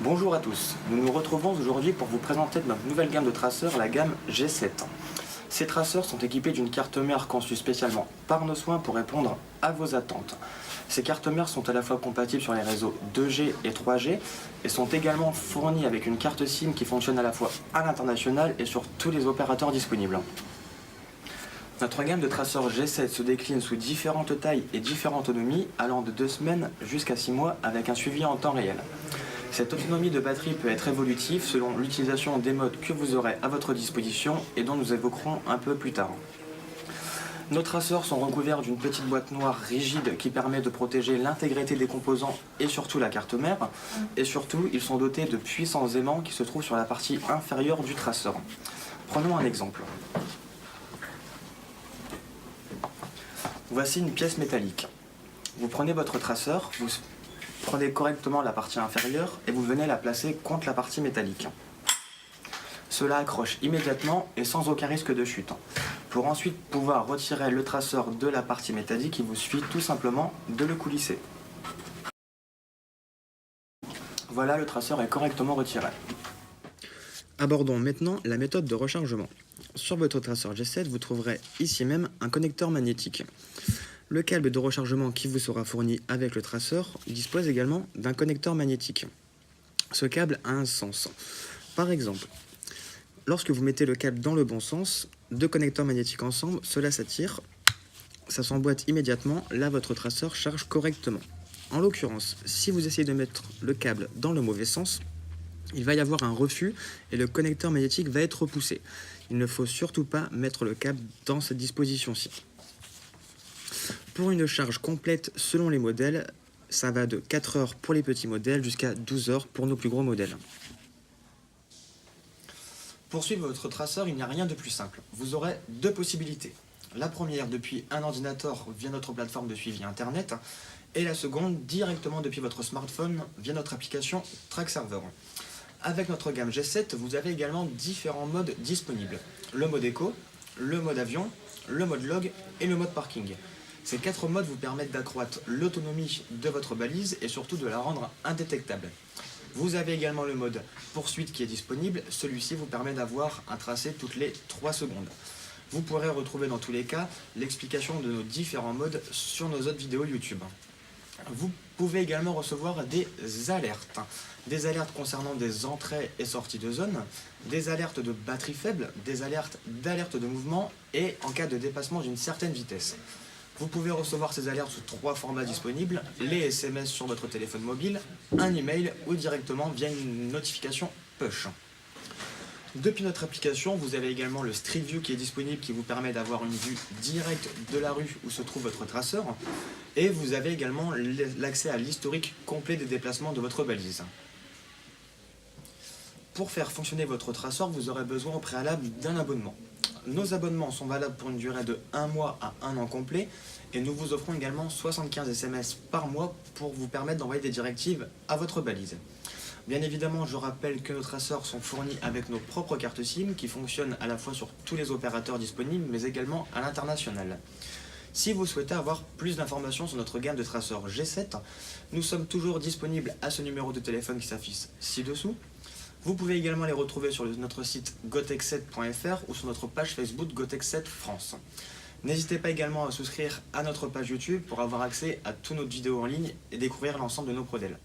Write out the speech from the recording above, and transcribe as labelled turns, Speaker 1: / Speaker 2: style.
Speaker 1: Bonjour à tous, nous nous retrouvons aujourd'hui pour vous présenter notre nouvelle gamme de traceurs, la gamme G7. Ces traceurs sont équipés d'une carte mère conçue spécialement par nos soins pour répondre à vos attentes. Ces cartes mères sont à la fois compatibles sur les réseaux 2G et 3G et sont également fournies avec une carte SIM qui fonctionne à la fois à l'international et sur tous les opérateurs disponibles. Notre gamme de traceurs G7 se décline sous différentes tailles et différentes autonomies, allant de 2 semaines jusqu'à 6 mois avec un suivi en temps réel. Cette autonomie de batterie peut être évolutive selon l'utilisation des modes que vous aurez à votre disposition et dont nous évoquerons un peu plus tard. Nos traceurs sont recouverts d'une petite boîte noire rigide qui permet de protéger l'intégrité des composants et surtout la carte mère. Et surtout, ils sont dotés de puissants aimants qui se trouvent sur la partie inférieure du traceur. Prenons un exemple. Voici une pièce métallique. Vous prenez votre traceur, vous prenez correctement la partie inférieure et vous venez la placer contre la partie métallique. Cela accroche immédiatement et sans aucun risque de chute. Pour ensuite pouvoir retirer le traceur de la partie métallique, il vous suffit tout simplement de le coulisser. Voilà, le traceur est correctement retiré. Abordons maintenant la méthode de rechargement. Sur votre traceur G7, vous trouverez ici même un connecteur magnétique. Le câble de rechargement qui vous sera fourni avec le traceur dispose également d'un connecteur magnétique. Ce câble a un sens. Par exemple, lorsque vous mettez le câble dans le bon sens, deux connecteurs magnétiques ensemble, cela s'attire, ça s'emboîte immédiatement, là votre traceur charge correctement. En l'occurrence, si vous essayez de mettre le câble dans le mauvais sens, il va y avoir un refus et le connecteur magnétique va être repoussé. Il ne faut surtout pas mettre le câble dans cette disposition-ci. Pour une charge complète selon les modèles, ça va de 4 heures pour les petits modèles jusqu'à 12 heures pour nos plus gros modèles. Pour suivre votre traceur, il n'y a rien de plus simple. Vous aurez deux possibilités. La première depuis un ordinateur via notre plateforme de suivi internet et la seconde directement depuis votre smartphone via notre application TrackServer. Avec notre gamme G7, vous avez également différents modes disponibles. Le mode éco, le mode avion, le mode log et le mode parking. Ces 4 modes vous permettent d'accroître l'autonomie de votre balise et surtout de la rendre indétectable. Vous avez également le mode poursuite qui est disponible. Celui-ci vous permet d'avoir un tracé toutes les 3 secondes. Vous pourrez retrouver dans tous les cas l'explication de nos différents modes sur nos autres vidéos YouTube. Vous pouvez également recevoir des alertes concernant des entrées et sorties de zone, des alertes de batterie faible, des alertes d'alerte de mouvement et en cas de dépassement d'une certaine vitesse. Vous pouvez recevoir ces alertes sous 3 formats disponibles, les SMS sur votre téléphone mobile, un email ou directement via une notification push. Depuis notre application, vous avez également le Street View qui est disponible qui vous permet d'avoir une vue directe de la rue où se trouve votre traceur. Et vous avez également l'accès à l'historique complet des déplacements de votre balise. Pour faire fonctionner votre traceur, vous aurez besoin au préalable d'un abonnement. Nos abonnements sont valables pour une durée de 1 mois à 1 an complet et nous vous offrons également 75 SMS par mois pour vous permettre d'envoyer des directives à votre balise. Bien évidemment, je rappelle que nos traceurs sont fournis avec nos propres cartes SIM qui fonctionnent à la fois sur tous les opérateurs disponibles mais également à l'international. Si vous souhaitez avoir plus d'informations sur notre gamme de traceurs G7, nous sommes toujours disponibles à ce numéro de téléphone qui s'affiche ci-dessous. Vous pouvez également les retrouver sur notre site gotech7.fr ou sur notre page Facebook Gotech7 France. N'hésitez pas également à souscrire à notre page YouTube pour avoir accès à toutes nos vidéos en ligne et découvrir l'ensemble de nos modèles.